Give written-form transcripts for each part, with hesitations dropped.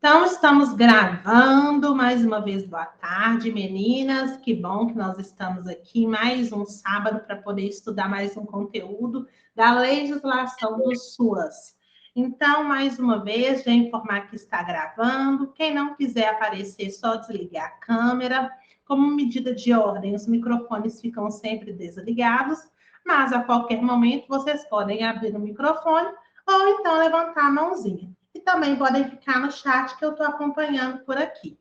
Então, estamos gravando mais uma vez. Boa tarde, meninas. Que bom que nós estamos aqui mais um sábado para poder estudar mais um conteúdo da legislação do SUAS. Então, mais uma vez, já informar que está gravando. Quem não quiser aparecer, só desligar a câmera. Como medida de ordem, os microfones ficam sempre desligados, mas a qualquer momento vocês podem abrir o microfone ou então levantar a mãozinha. E também podem ficar no chat que eu estou acompanhando por aqui.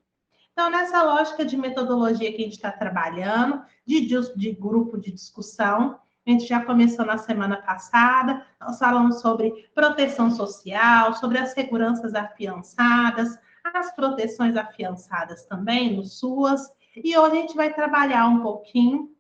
Então, nessa lógica de metodologia que a gente está trabalhando, de grupo de discussão, a gente já começou na semana passada, nós falamos sobre proteção social, sobre as seguranças afiançadas, as proteções afiançadas também no SUAS, e hoje a gente vai trabalhar um pouquinho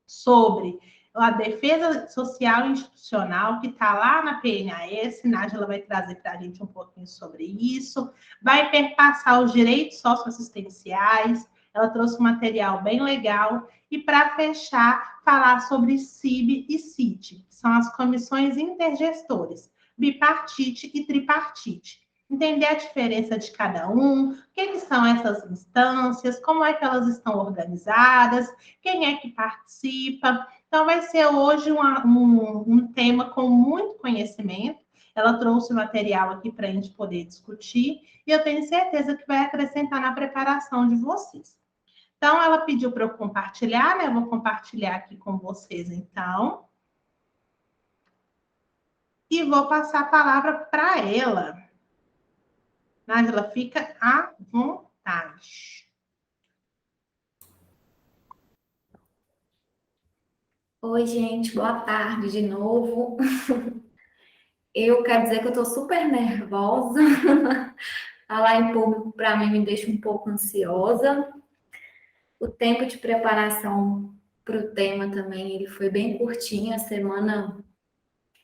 sobre a defesa social institucional, que está lá na PNAS, Nájila vai trazer para a gente um pouquinho sobre isso, vai perpassar os direitos socioassistenciais, ela trouxe um material bem legal, e para fechar, falar sobre CIB e CIT, que são as comissões intergestores, bipartite e tripartite. Entender a diferença de cada um, o que são essas instâncias, como é que elas estão organizadas, quem é que participa. Então, vai ser hoje um tema com muito conhecimento. Ela trouxe o material aqui para a gente poder discutir, e eu tenho certeza que vai acrescentar na preparação de vocês. Então, ela pediu para eu compartilhar, né? Eu vou compartilhar aqui com vocês, então. E vou passar a palavra para ela. Nájila, fica à vontade. Oi, gente, boa tarde de novo. Eu quero dizer que eu estou super nervosa. Falar em público para mim me deixa um pouco ansiosa. O tempo de preparação para o tema também ele foi bem curtinho. A semana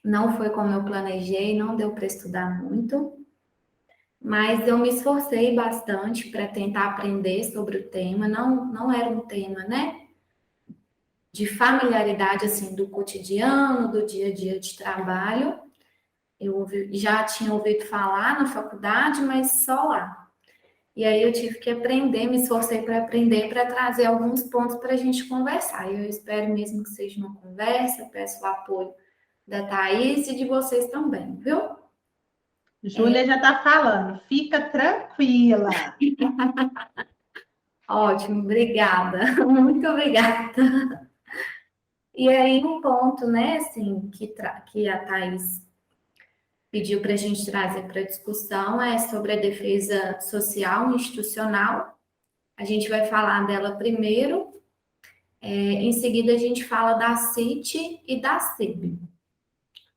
não foi como eu planejei, não deu para estudar muito. Mas eu me esforcei bastante para tentar aprender sobre o tema. Não era um tema, né? De familiaridade assim do cotidiano, do dia a dia de trabalho. Eu já tinha ouvido falar na faculdade, mas só lá. E aí eu tive que aprender, me esforcei para aprender, para trazer alguns pontos para a gente conversar. E eu espero mesmo que seja uma conversa, peço o apoio da Thaís e de vocês também, viu? Júlia já está falando, fica tranquila. Ótimo, obrigada. Muito obrigada. E aí um ponto, né, assim, que a Thaís pediu para a gente trazer para discussão é sobre a defesa social institucional. A gente vai falar dela primeiro, em seguida a gente fala da CIT e da CIB.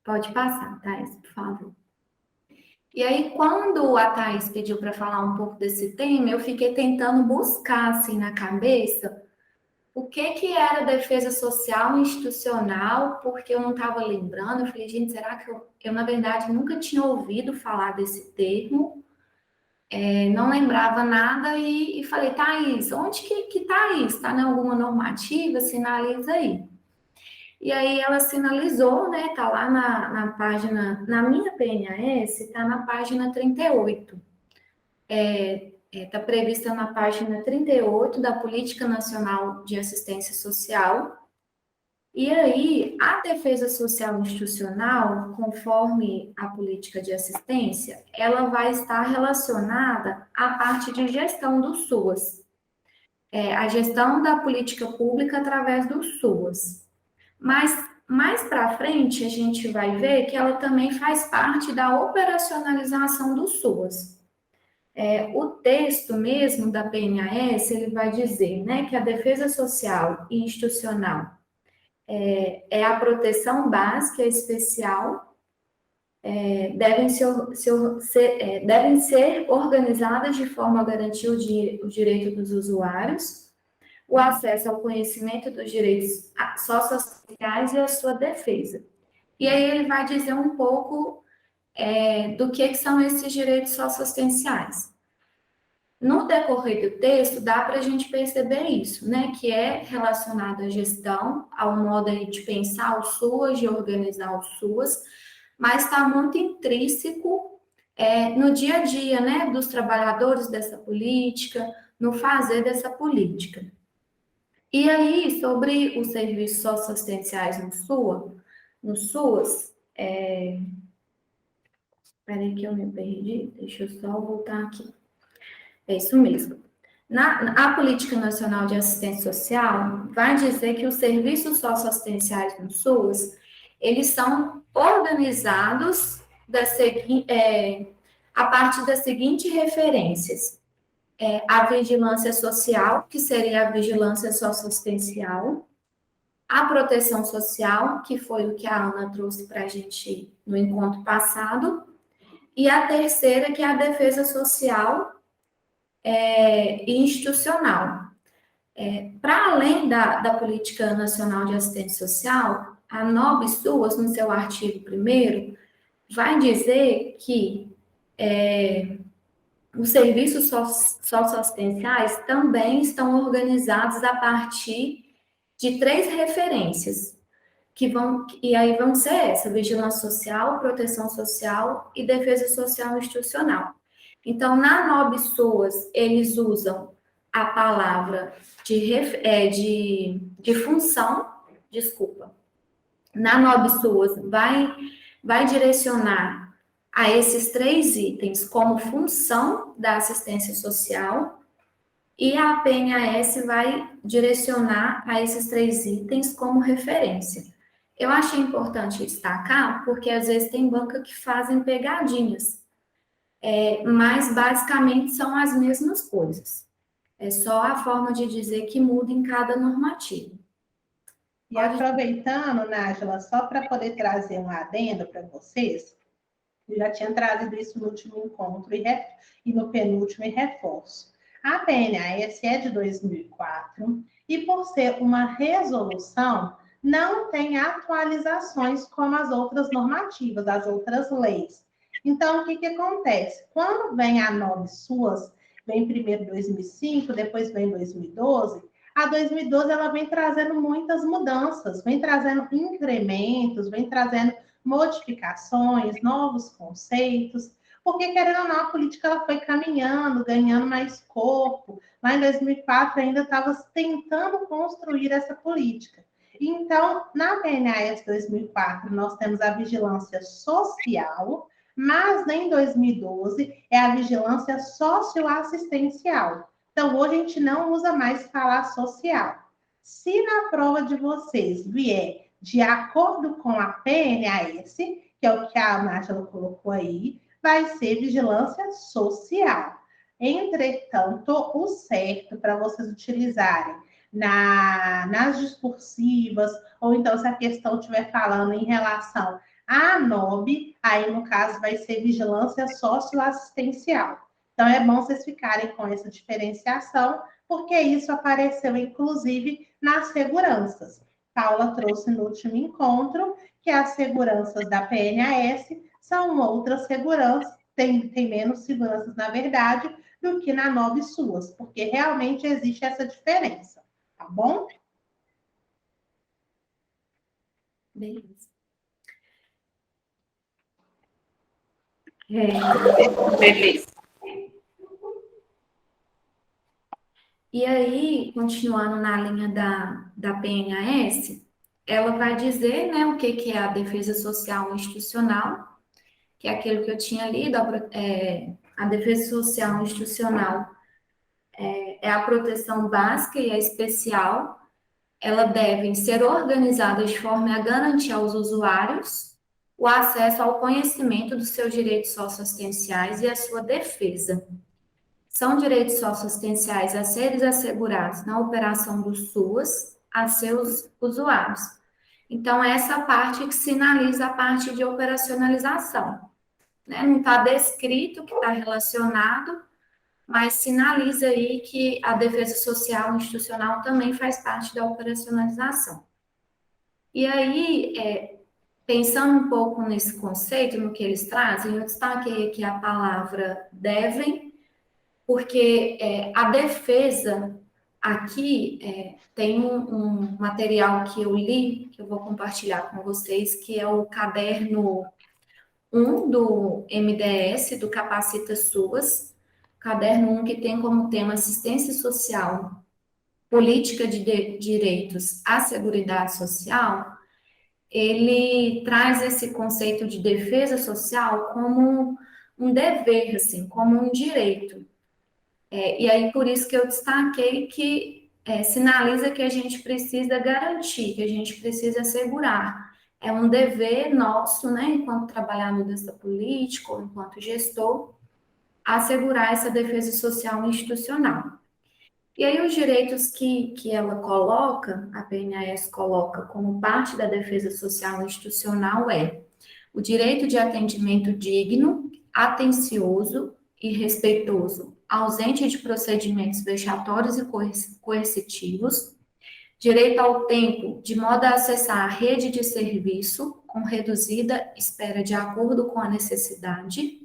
Pode passar, Thais, por favor. E aí, quando a Thais pediu para falar um pouco desse tema, eu fiquei tentando buscar, assim, na cabeça, o que era defesa social institucional, porque eu não estava lembrando. Eu falei, gente, será que eu, na verdade, nunca tinha ouvido falar desse termo, não lembrava nada e falei, Thaís, onde que tá isso? Está em alguma normativa? Sinaliza aí. E aí ela sinalizou, né? Tá lá na página, na minha PNAS, está na página 38. Está prevista na página 38 da Política Nacional de Assistência Social. E aí, a defesa social institucional, conforme a política de assistência, ela vai estar relacionada à parte de gestão do SUAS. A gestão da política pública através do SUAS. Mas mais para frente a gente vai ver que ela também faz parte da operacionalização do SUAS. O texto mesmo da PNAS, ele vai dizer, né, que a defesa social e institucional é a proteção básica e especial, devem ser organizadas de forma a garantir o direito dos usuários, o acesso ao conhecimento dos direitos sociossociais e a sua defesa. E aí ele vai dizer um pouco do que são esses direitos socioassistenciais. No decorrer do texto, dá para a gente perceber isso, né? Que é relacionado à gestão, ao modo de pensar o SUAS, de organizar o SUAS, mas está muito intrínseco no dia a dia, né, dos trabalhadores dessa política, no fazer dessa política. E aí, sobre os serviços socioassistenciais no SUAS, peraí que eu me perdi, deixa eu só voltar aqui. É isso mesmo. A Política Nacional de Assistência Social vai dizer que os serviços socioassistenciais no SUAS, eles são organizados a partir das seguintes referências. A vigilância social, que seria a vigilância socioassistencial, a proteção social, que foi o que a Ana trouxe para a gente no encontro passado, e a terceira, que é a defesa social e institucional. Para além da Política Nacional de Assistência Social, a NOB-SUAS, no seu artigo 1º, vai dizer que os serviços socioassistenciais também estão organizados a partir de 3 referências, e aí vão ser essa: vigilância social, proteção social e defesa social institucional. Então, na NOB-SUAS, eles usam a palavra de função, desculpa. Na NOB-SUAS vai direcionar a esses 3 itens como função da assistência social, e a PNAS vai direcionar a esses 3 itens como referência. Eu achei importante destacar, porque às vezes tem banca que fazem pegadinhas, mas basicamente são as mesmas coisas. É só a forma de dizer que muda em cada normativo. E aproveitando, Nájila, só para poder trazer um adendo para vocês, eu já tinha trazido isso no último encontro e no penúltimo e reforço. A PNAS é de 2004 e, por ser uma resolução, não tem atualizações como as outras normativas, as outras leis. Então, o que acontece? Quando vem a NOB-SUAS, vem primeiro 2005, depois vem 2012, a 2012 ela vem trazendo muitas mudanças, vem trazendo incrementos, vem trazendo modificações, novos conceitos, porque, querendo ou não, a política ela foi caminhando, ganhando mais corpo. Lá em 2004 ainda estava tentando construir essa política. Então, na PNAS 2004, nós temos a vigilância social, mas em 2012 é a vigilância socioassistencial. Então, hoje a gente não usa mais falar social. Se na prova de vocês vier de acordo com a PNAS, que é o que a Nájila colocou aí, vai ser vigilância social. Entretanto, o certo para vocês utilizarem nas discursivas, ou então se a questão estiver falando em relação à NOB, aí no caso vai ser vigilância socioassistencial. Então é bom vocês ficarem com essa diferenciação, porque isso apareceu inclusive nas seguranças. Paula trouxe no último encontro que as seguranças da PNAS são outras seguranças, tem menos seguranças, na verdade, do que na NOB-SUAS, porque realmente existe essa diferença, tá bom? Beleza. Beleza. E aí, continuando na linha da PNAS, ela vai dizer, né, o que é a defesa social institucional, que é aquilo que eu tinha lido, a defesa social institucional é a proteção básica e a especial. Ela devem ser organizadas de forma a garantir aos usuários o acesso ao conhecimento dos seus direitos socioassistenciais e a sua defesa. São direitos socioassistenciais a serem assegurados na operação do SUAS a seus usuários. Então, é essa parte que sinaliza a parte de operacionalização. Né? Não está descrito que está relacionado, mas sinaliza aí que a defesa social institucional também faz parte da operacionalização. E aí, pensando um pouco nesse conceito, no que eles trazem, eu destaquei aqui a palavra devem, porque a defesa, aqui tem um material que eu li, que eu vou compartilhar com vocês, que é o caderno um do MDS, do Capacita SUAS, caderno 1, que tem como tema assistência social, política de direitos à Seguridade Social, ele traz esse conceito de defesa social como um dever, assim, como um direito. E aí, por isso que eu destaquei que sinaliza que a gente precisa garantir, que a gente precisa assegurar. É um dever nosso, né, enquanto trabalhador dessa política, ou enquanto gestor, assegurar essa defesa social institucional. E aí, os direitos que ela coloca, a PNAS coloca como parte da defesa social institucional o direito de atendimento digno, atencioso e respeitoso, ausente de procedimentos vexatórios e coercitivos, direito ao tempo, de modo a acessar a rede de serviço com reduzida espera de acordo com a necessidade,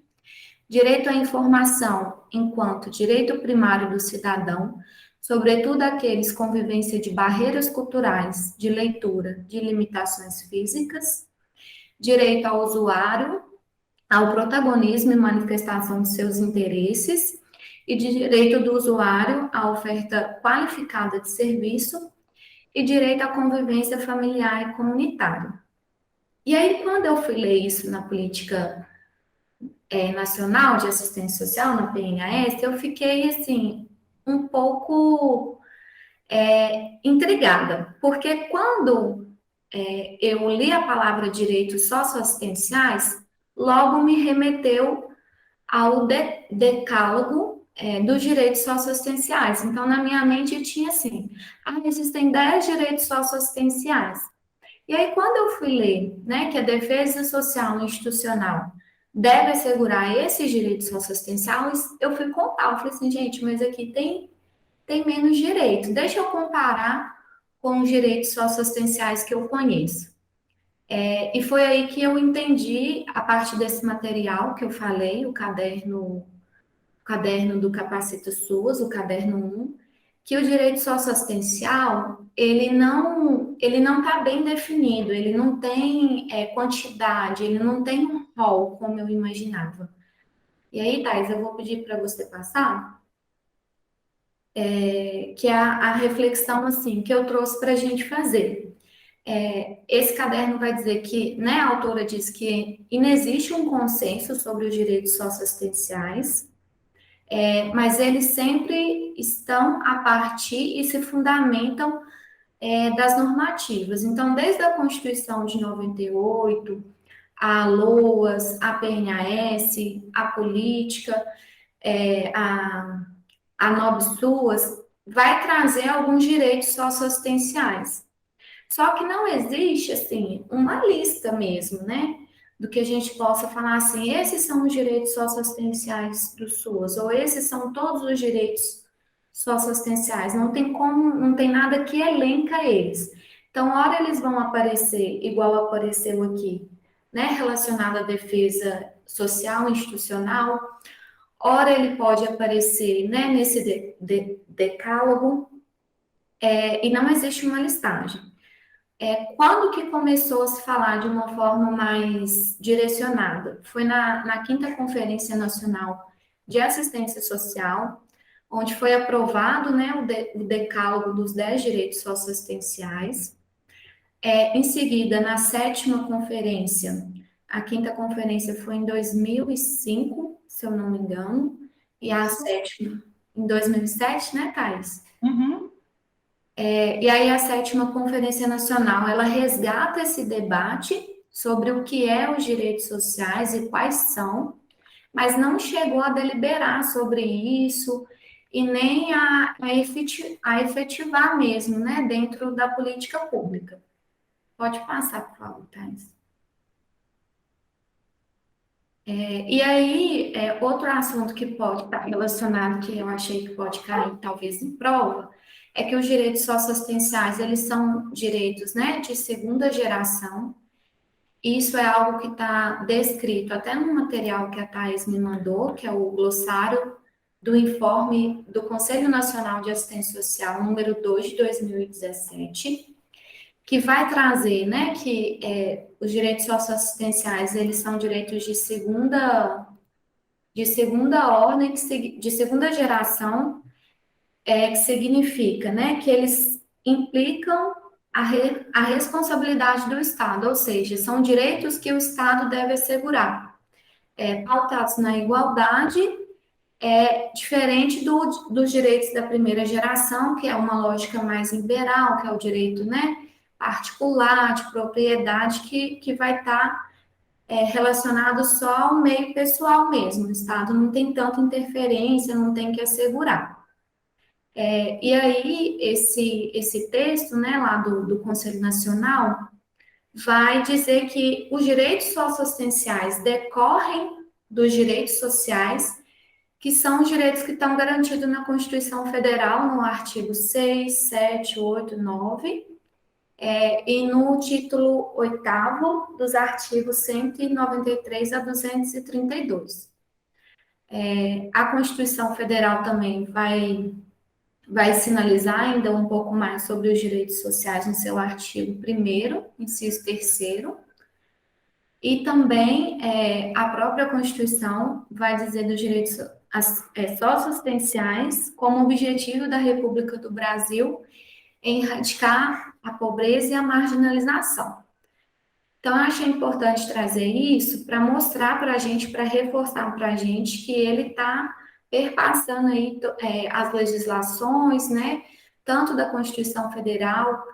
direito à informação enquanto direito primário do cidadão, sobretudo aqueles com vivência de barreiras culturais, de leitura, de limitações físicas, direito ao usuário, ao protagonismo e manifestação de seus interesses, e de direito do usuário à oferta qualificada de serviço, e direito à convivência familiar e comunitária. E aí, quando eu fui ler isso na política nacional de assistência social, na PNAS, eu fiquei, assim, um pouco intrigada, porque quando eu li a palavra direitos socioassistenciais, logo me remeteu ao decálogo dos direitos socioassistenciais. Então, na minha mente, tinha assim, existem 10 direitos socioassistenciais. E aí, quando eu fui ler, né, que a defesa social institucional deve assegurar esses direitos socioassistenciais, eu fui contar, eu falei assim, gente, mas aqui tem menos direitos. Deixa eu comparar com os direitos socioassistenciais que eu conheço. E foi aí que eu entendi, a partir desse material que eu falei, o caderno do Capacita SUAS, o caderno 1, que o direito socioassistencial, ele não está bem definido, ele não tem quantidade, ele não tem um rol, como eu imaginava. E aí, Thais, eu vou pedir para você passar, que é a reflexão, assim, que eu trouxe para a gente fazer. Esse caderno vai dizer que, né, a autora diz que inexiste um consenso sobre os direitos socioassistenciais, mas eles sempre estão a partir e se fundamentam das normativas. Então, desde a Constituição de 98, a LOAS, a PNAS, a política, a NOB-SUAS, vai trazer alguns direitos socioassistenciais. Só que não existe, assim, uma lista mesmo, né? Do que a gente possa falar assim, esses são os direitos socioassistenciais do SUAS, ou esses são todos os direitos socioassistenciais. Não tem como, não tem nada que elenca eles. Então, ora eles vão aparecer igual apareceu aqui, né? Relacionado à defesa social institucional, ora ele pode aparecer, né, nesse decálogo, e não existe uma listagem. Quando que começou a se falar de uma forma mais direcionada? Foi na quinta Conferência Nacional de Assistência Social, onde foi aprovado, né, o decálogo dos 10 direitos socioassistenciais. Em seguida, na sétima conferência, a quinta conferência foi em 2005, se eu não me engano, e a sétima em 2007, né, Thais? Uhum. E aí a sétima Conferência Nacional, ela resgata esse debate sobre o que é os direitos sociais e quais são, mas não chegou a deliberar sobre isso e nem a efetivar mesmo, né, dentro da política pública. Pode passar, por favor, Thais. E aí, outro assunto que pode estar relacionado, que eu achei que pode cair talvez em prova, é que os direitos socioassistenciais, eles são direitos, né, de segunda geração. Isso é algo que está descrito até no material que a Thais me mandou, que é o glossário do informe do Conselho Nacional de Assistência Social, número 2 de 2017, que vai trazer, né, que os direitos socioassistenciais, eles são direitos de segunda ordem, de segunda geração, que significa, né, que eles implicam a responsabilidade do Estado, ou seja, são direitos que o Estado deve assegurar, pautados na igualdade, diferente dos direitos da primeira geração, que é uma lógica mais liberal, que é o direito, né, particular, de propriedade, que vai estar relacionado só ao meio pessoal mesmo. O Estado não tem tanta interferência, não tem que assegurar. E aí, esse texto, né, lá do Conselho Nacional, vai dizer que os direitos socioassistenciais decorrem dos direitos sociais, que são os direitos que estão garantidos na Constituição Federal, no artigo 6, 7, 8, 9, e no título 8º dos artigos 193 a 232. A Constituição Federal também vai sinalizar ainda um pouco mais sobre os direitos sociais no seu artigo 1º, inciso 3º, e também a própria Constituição vai dizer dos direitos socioassistenciais como objetivo da República do Brasil em erradicar a pobreza e a marginalização. Então, eu achei importante trazer isso para mostrar para a gente, para reforçar para a gente que ele está perpassando aí as legislações, né, tanto da Constituição Federal,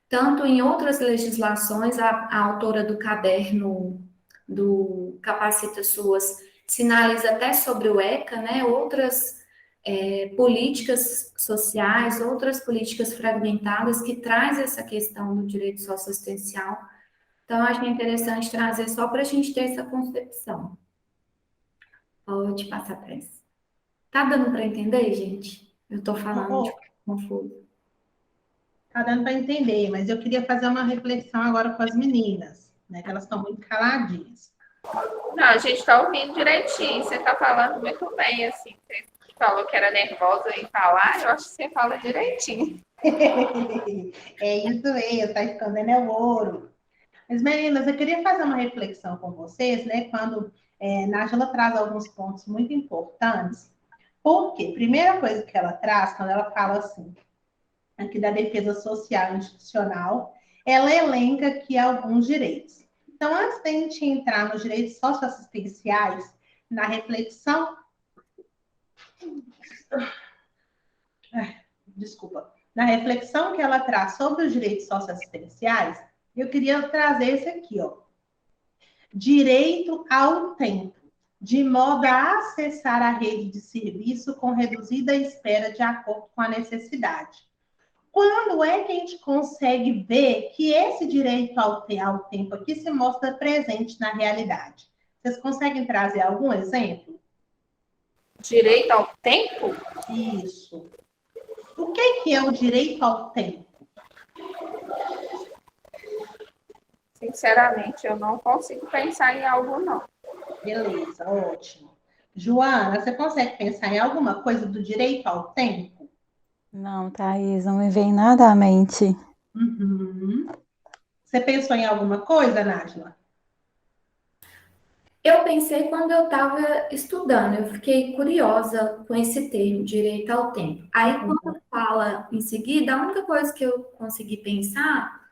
tanto em outras legislações. A autora do caderno do Capacita Suas sinaliza até sobre o ECA, né, outras políticas sociais, outras políticas fragmentadas que traz essa questão do direito socioassistencial. Então, eu achei interessante trazer só para a gente ter essa concepção. Pode passar para isso. Tá dando para entender, gente? Eu estou falando de confuso. Tá dando para entender, mas eu queria fazer uma reflexão agora com as meninas, né? Que elas estão muito caladinhas. Não, a gente está ouvindo direitinho. Você está falando muito bem, assim. Você falou que era nervosa em falar, eu acho que você fala direitinho. É isso mesmo, tá escondendo é o ouro. Mas, meninas, eu queria fazer uma reflexão com vocês, né? Quando Nájila traz alguns pontos muito importantes. Porque, primeira coisa que ela traz, quando ela fala assim, aqui da defesa social e institucional, ela elenca aqui alguns direitos. Então, antes da gente entrar nos direitos socioassistenciais, na reflexão... Desculpa. Na reflexão que ela traz sobre os direitos socioassistenciais, eu queria trazer esse aqui, ó. Direito ao tempo, de modo a acessar a rede de serviço com reduzida espera de acordo com a necessidade. Quando é que a gente consegue ver que esse direito ao tempo aqui se mostra presente na realidade? Vocês conseguem trazer algum exemplo? Direito ao tempo? Isso. O que é o direito ao tempo? Sinceramente, eu não consigo pensar em algo, não. Beleza, ótimo. Joana, você consegue pensar em alguma coisa do direito ao tempo? Não, Thaís, não me vem nada à mente. Uhum. Você pensou em alguma coisa, Nájila? Eu pensei quando eu estava estudando, eu fiquei curiosa com esse termo, direito ao tempo. Aí, quando fala em seguida, a única coisa que eu consegui pensar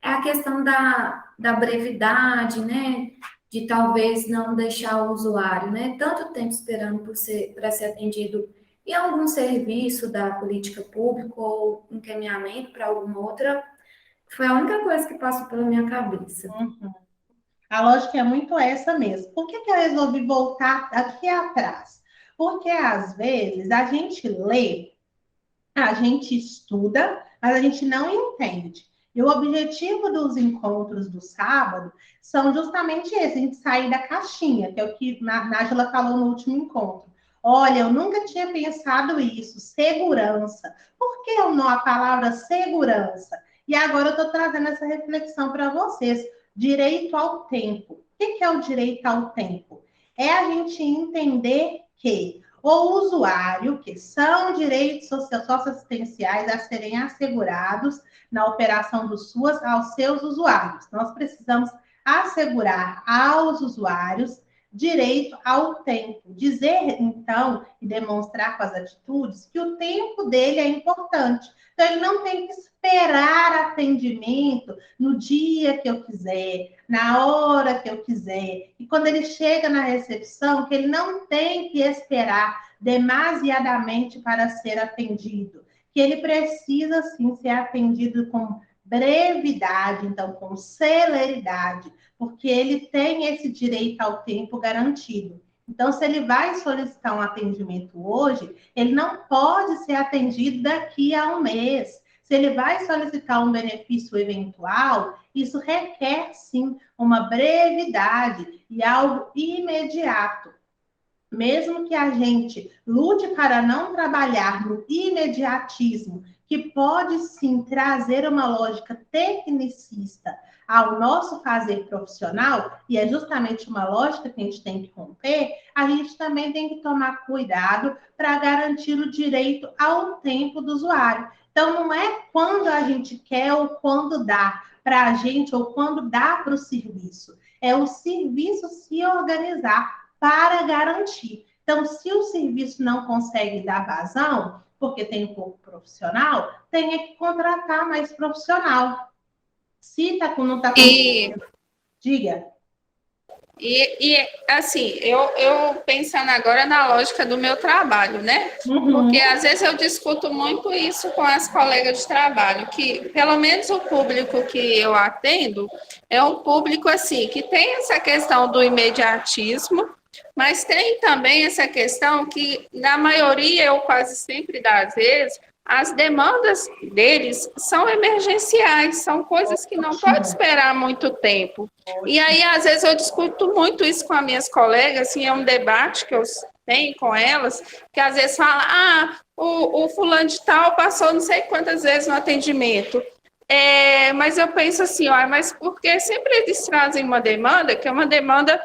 é a questão da brevidade, né? De talvez não deixar o usuário, né, tanto tempo esperando para ser atendido em algum serviço da política pública ou encaminhamento para alguma outra. Foi a única coisa que passou pela minha cabeça. Uhum. A lógica é muito essa mesmo. Por que eu resolvi voltar aqui atrás? Porque, às vezes, a gente lê, a gente estuda, mas a gente não entende. E o objetivo dos encontros do sábado são justamente esse, a gente sair da caixinha, que é o que a Nájila falou no último encontro. Olha, eu nunca tinha pensado isso, segurança. Por que não a palavra segurança? E agora eu estou trazendo essa reflexão para vocês. Direito ao tempo. O que é o direito ao tempo? É a gente entender que ou usuário, que são direitos socioassistenciais a serem assegurados na operação do SUAS aos seus usuários. Nós precisamos assegurar aos usuários direito ao tempo. Dizer, então, e demonstrar com as atitudes que o tempo dele é importante. Então, ele não tem que esperar atendimento no dia que eu quiser, na hora que eu quiser. E quando ele chega na recepção, que ele não tem que esperar demasiadamente para ser atendido. Que ele precisa, sim, ser atendido com brevidade, então, com celeridade, porque ele tem esse direito ao tempo garantido. Então, se ele vai solicitar um atendimento hoje, ele não pode ser atendido daqui a um mês. Se ele vai solicitar um benefício eventual, isso requer, sim, uma brevidade e algo imediato. Mesmo que a gente lute para não trabalhar no imediatismo, que pode, sim, trazer uma lógica tecnicista ao nosso fazer profissional, e é justamente uma lógica que a gente tem que romper, a gente também tem que tomar cuidado para garantir o direito ao tempo do usuário. Então, não é quando a gente quer ou quando dá para a gente ou quando dá para o serviço. É o serviço se organizar para garantir. Então, se o serviço não consegue dar vazão, porque tem pouco profissional, tem que contratar mais profissional. Se não está conseguindo, diga. Assim, eu pensando agora na lógica do meu trabalho, né? Porque às vezes eu discuto muito isso com as colegas de trabalho, que pelo menos o público que eu atendo é um público assim, que tem essa questão do imediatismo, mas tem também essa questão que, na maioria, ou quase sempre das vezes, as demandas deles são emergenciais, são coisas que não pode esperar muito tempo. E aí, às vezes, eu discuto muito isso com as minhas colegas, assim, é um debate que eu tenho com elas, que às vezes fala, o fulano de tal passou não sei quantas vezes no atendimento. Mas eu penso assim, mas porque sempre eles trazem uma demanda, que é uma demanda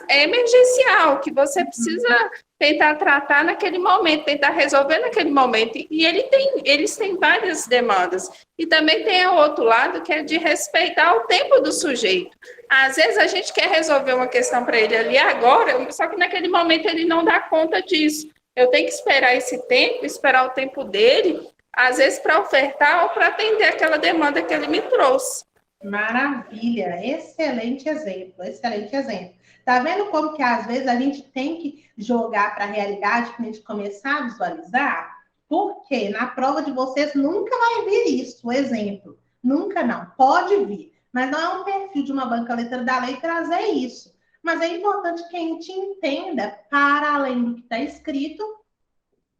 emergencial, que você precisa tentar tratar naquele momento, tentar resolver naquele momento. E eles têm várias demandas. E também tem o outro lado, que é de respeitar o tempo do sujeito. Às vezes a gente quer resolver uma questão para ele ali agora, só que naquele momento ele não dá conta disso. Eu tenho que esperar esse tempo, esperar o tempo dele, às vezes para ofertar ou para atender aquela demanda que ele me trouxe. Maravilha, excelente exemplo, excelente exemplo. Tá vendo como que às vezes a gente tem que jogar para a realidade para a gente começar a visualizar? Porque na prova de vocês nunca vai vir isso, o exemplo. Nunca não, pode vir. Mas não é um perfil de uma banca letra da lei trazer isso. Mas é importante que a gente entenda para além do que está escrito,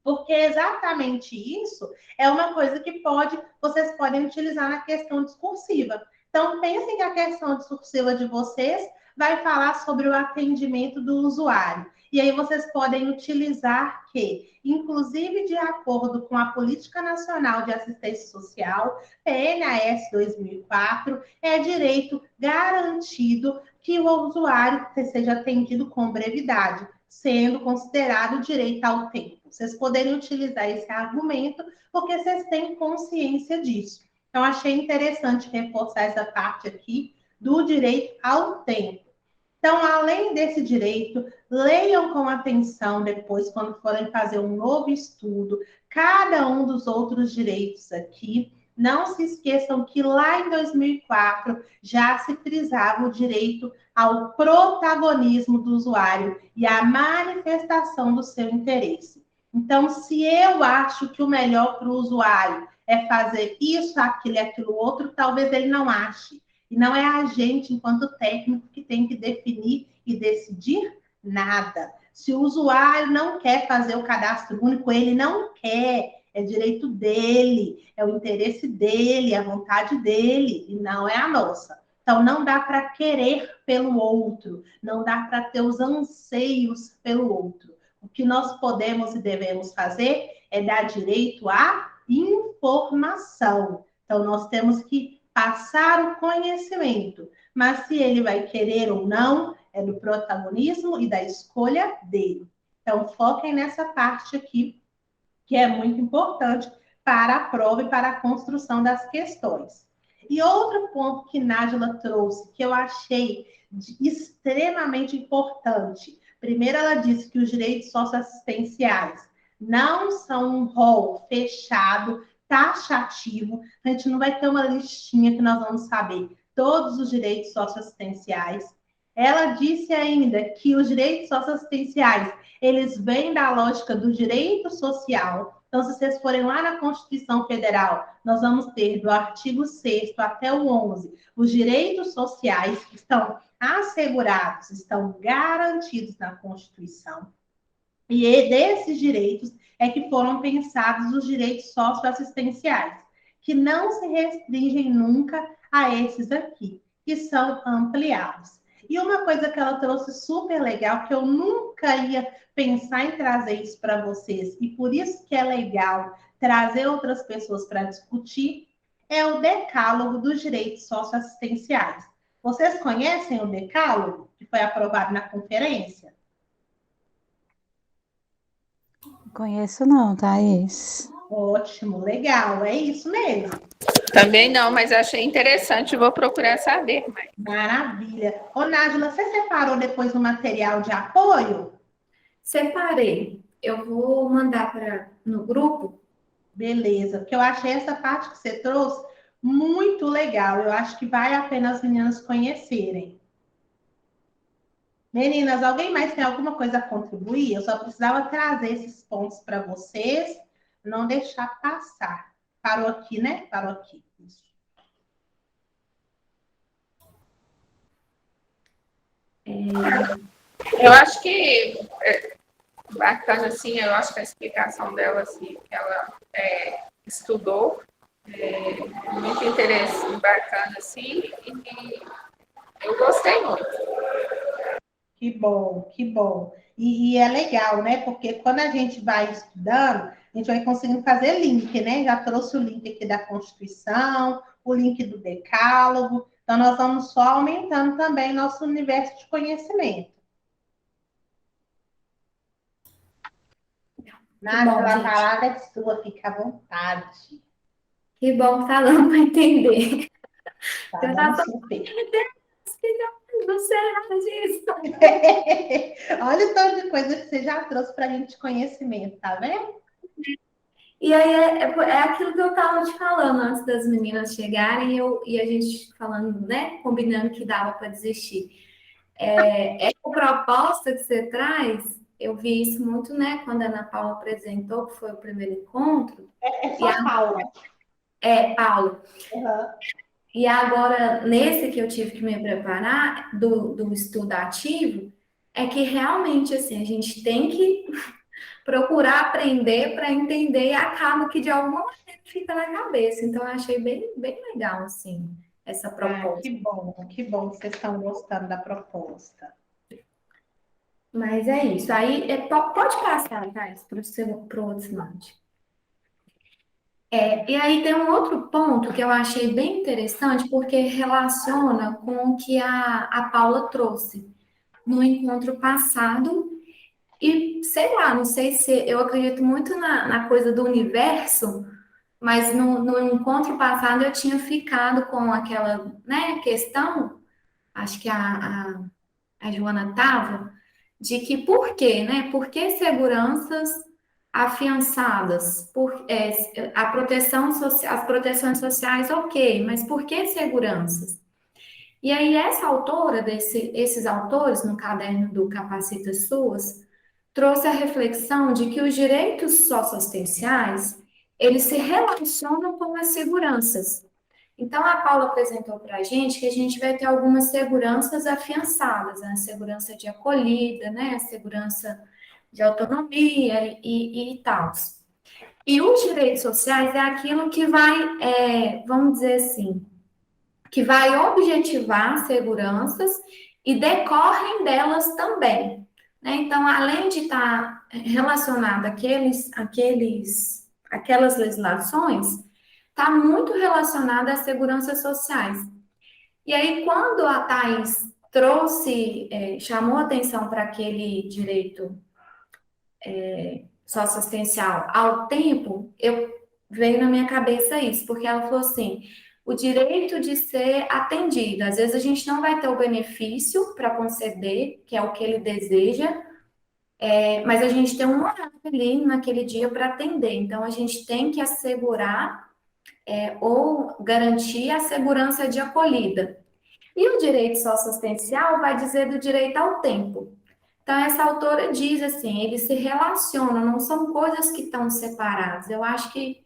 porque exatamente isso é uma coisa que vocês podem utilizar na questão discursiva. Então, pensem que a questão discursiva de vocês vai falar sobre o atendimento do usuário. E aí vocês podem utilizar que, inclusive de acordo com a Política Nacional de Assistência Social, PNAS 2004, é direito garantido que o usuário seja atendido com brevidade, sendo considerado direito ao tempo. Vocês poderem utilizar esse argumento porque vocês têm consciência disso. Então, achei interessante reforçar essa parte aqui do direito ao tempo. Então, além desse direito, leiam com atenção depois, quando forem fazer um novo estudo, cada um dos outros direitos aqui. Não se esqueçam que lá em 2004 já se frisava o direito ao protagonismo do usuário e à manifestação do seu interesse. Então, se eu acho que o melhor para o usuário é fazer isso, aquilo e aquilo outro, talvez ele não ache. E não é a gente, enquanto técnico, que tem que definir e decidir nada. Se o usuário não quer fazer o cadastro único, ele não quer. É direito dele, é o interesse dele, é a vontade dele, e não é a nossa. Então, não dá para querer pelo outro, não dá para ter os anseios pelo outro. O que nós podemos e devemos fazer é dar direito à informação. Então, nós temos que passar o conhecimento, mas se ele vai querer ou não, é do protagonismo e da escolha dele. Então, foquem nessa parte aqui, que é muito importante para a prova e para a construção das questões. E outro ponto que Nájila trouxe, que eu achei extremamente importante. Primeiro, ela disse que os direitos socioassistenciais não são um rol fechado, taxativo. A gente não vai ter uma listinha que nós vamos saber todos os direitos socioassistenciais. Ela disse ainda que os direitos socioassistenciais, eles vêm da lógica do direito social. Então, se vocês forem lá na Constituição Federal, nós vamos ter do artigo 6º até o 11, os direitos sociais que estão assegurados, estão garantidos na Constituição. E desses direitos é que foram pensados os direitos socioassistenciais, que não se restringem nunca a esses aqui, que são ampliados. E uma coisa que ela trouxe super legal, que eu nunca ia pensar em trazer isso para vocês, e por isso que é legal trazer outras pessoas para discutir, é o decálogo dos direitos socioassistenciais. Vocês conhecem o decálogo, que foi aprovado na conferência? Conheço não, Thaís. Ótimo, legal, é isso mesmo. Também não, mas achei interessante, vou procurar saber mais. Maravilha. Ô, Nájila, você separou depois o material de apoio? Separei. Eu vou mandar no grupo. Beleza, porque eu achei essa parte que você trouxe muito legal. Eu acho que vale a pena as meninas conhecerem. Meninas, alguém mais tem alguma coisa a contribuir? Eu só precisava trazer esses pontos para vocês, não deixar passar. Parou aqui, né? Parou aqui. Isso. Eu acho que bacana, assim, eu acho que a explicação dela, assim, que ela estudou, muito interessante, bacana, assim, e eu gostei muito. Que bom, que bom. E é legal, né? Porque quando a gente vai estudando, a gente vai conseguindo fazer link, né? Já trouxe o link aqui da Constituição, o link do Decálogo. Então, nós vamos só aumentando também nosso universo de conhecimento. Nájila, a palavra é sua, fica à vontade. Que bom falando para entender. Tá, Eu já tô... Não sei nada disso. Olha o tanto de coisa que você já trouxe para a gente de conhecimento, tá vendo? E aí é aquilo que eu estava te falando antes das meninas chegarem e a gente falando, né? Combinando que dava para desistir. Essa proposta que você traz, eu vi isso muito, né? Quando a Ana Paula apresentou, que foi o primeiro encontro. É só Paula. Paula. Uhum. E agora, nesse que eu tive que me preparar, do estudo ativo, é que realmente, assim, a gente tem que procurar aprender para entender e acaba que de alguma maneira fica na cabeça. Então, eu achei bem, bem legal, assim, essa proposta. Que bom que vocês estão gostando da proposta. Mas é isso. Aí, pode passar, Thais, para o outro slide. E aí tem um outro ponto que eu achei bem interessante, porque relaciona com o que a Paula trouxe no encontro passado. E sei lá, não sei se eu acredito muito na coisa do universo, mas no encontro passado eu tinha ficado com aquela, né, questão, acho que a Joana estava, de que por quê, né? Por que seguranças afiançadas? A proteção as proteções sociais, ok, mas por que seguranças? E aí essa autora, esses autores, no caderno do Capacita SUAS, trouxe a reflexão de que os direitos socioassistenciais, eles se relacionam com as seguranças. Então, a Paula apresentou para a gente que a gente vai ter algumas seguranças afiançadas, né? A segurança de acolhida, né? A segurança de autonomia e tal. E os direitos sociais é aquilo que vai, vamos dizer assim, que vai objetivar seguranças e decorrem delas também. Né? Então, além de estar relacionado àquelas legislações, está muito relacionada às seguranças sociais. E aí, quando a Thais chamou atenção para aquele direito socioassistencial ao tempo, veio na minha cabeça isso, porque ela falou assim, o direito de ser atendido. Às vezes a gente não vai ter o benefício para conceder, que é o que ele deseja, mas a gente tem um horário ali naquele dia para atender. Então, a gente tem que assegurar ou garantir a segurança de acolhida. E o direito socioassistencial vai dizer do direito ao tempo. Então, essa autora diz assim, eles se relacionam, não são coisas que estão separadas. Eu acho que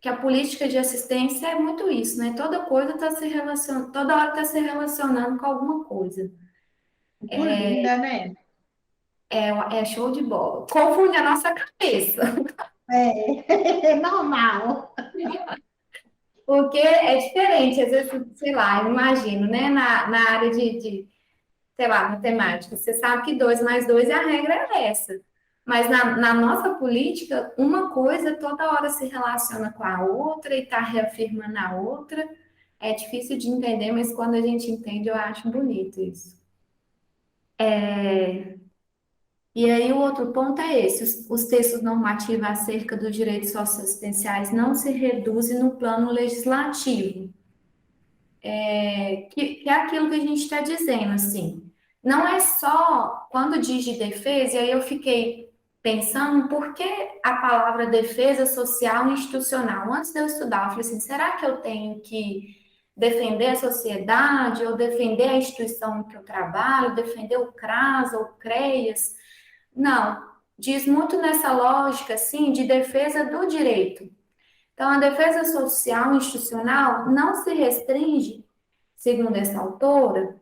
a política de assistência é muito isso, né? Toda coisa está se relacionando, toda hora está se relacionando com alguma coisa. Muito linda, né? É show de bola. Confunde a nossa cabeça. É, normal. Porque é diferente, às vezes, sei lá, eu imagino, né? Na área sei lá, matemática, você sabe que 2 mais 2 a regra é essa. Mas na nossa política, uma coisa toda hora se relaciona com a outra e está reafirmando a outra. É difícil de entender, mas quando a gente entende, eu acho bonito isso. E aí, o outro ponto é esse: os textos normativos acerca dos direitos socioassistenciais não se reduzem no plano legislativo. Que é aquilo que a gente está dizendo, assim. Não é só quando diz de defesa, e aí eu fiquei pensando por que a palavra defesa social e institucional. Antes de eu estudar, eu falei assim: será que eu tenho que defender a sociedade, ou defender a instituição que eu trabalho, defender o CRAS ou o CREAS? Não, diz muito nessa lógica, assim, de defesa do direito. Então, a defesa social e institucional não se restringe, segundo essa autora,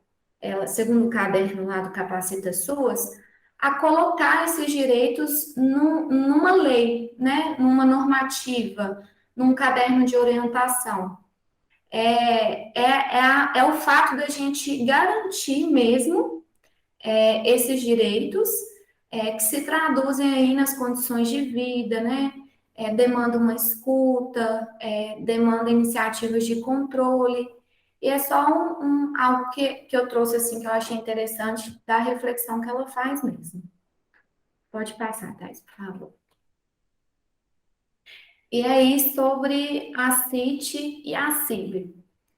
segundo o caderno lá do Capacita SUAS, a colocar esses direitos numa lei, né? Numa normativa, num caderno de orientação. É o fato da gente garantir mesmo esses direitos que se traduzem aí nas condições de vida, né? Demanda uma escuta, demanda iniciativas de controle, e é só algo que eu trouxe assim que eu achei interessante da reflexão que ela faz mesmo. Pode passar, Thais, por favor. E aí, sobre a CIT e a CIB.